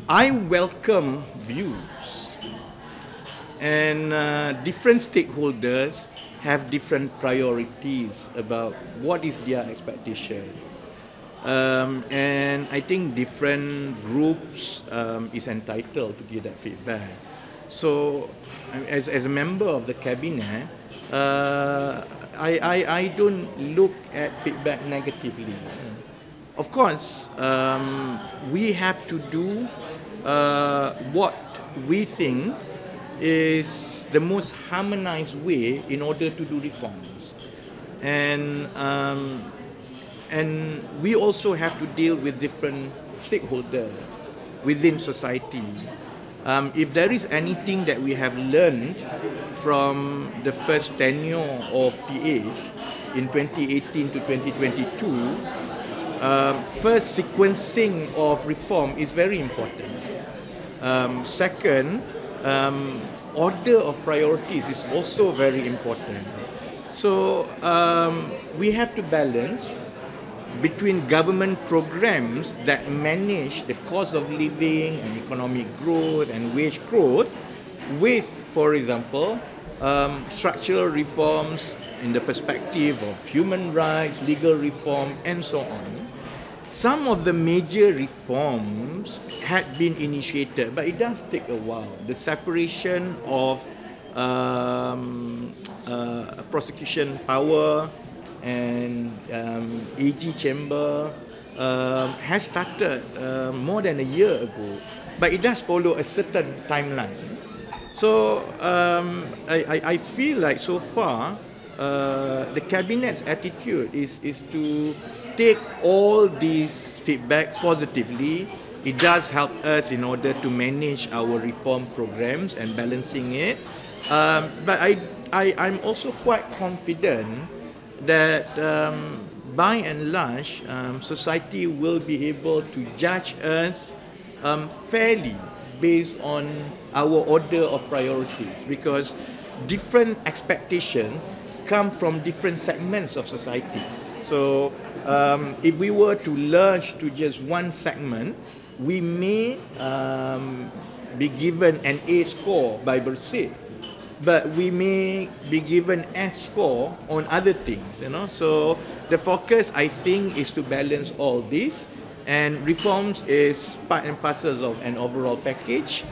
I welcome views, and different stakeholders have different priorities about what is their expectation. And I think different groups is entitled to give that feedback. So, as a member of the cabinet, I don't look at feedback negatively. Of course, we have to do what we think is the most harmonized way in order to do reforms. And we also have to deal with different stakeholders within society. If there is anything that we have learned from the first tenure of PH in 2018 to 2022, first, sequencing of reform is very important. Second, order of priorities is also very important. So we have to balance between government programs that manage the cost of living and economic growth and wage growth with, for example, structural reforms in the perspective of human rights, legal reform, and so on. Some of the major reforms had been initiated, but it does take a while. The separation of prosecution power and AG chamber has started more than a year ago, but it does follow a certain timeline. So I feel like so far the cabinet's attitude is to take all this feedback positively. It does help us in order to manage our reform programs and balancing it. But I'm also quite confident that by and large, society will be able to judge us fairly based on our order of priorities, because different expectations come from different segments of societies. So if we were to lurch to just one segment, we may be given an A score by Bersit, but we may be given F score on other things, So the focus, I think, is to balance all this, and reforms is part and parcel of an overall package.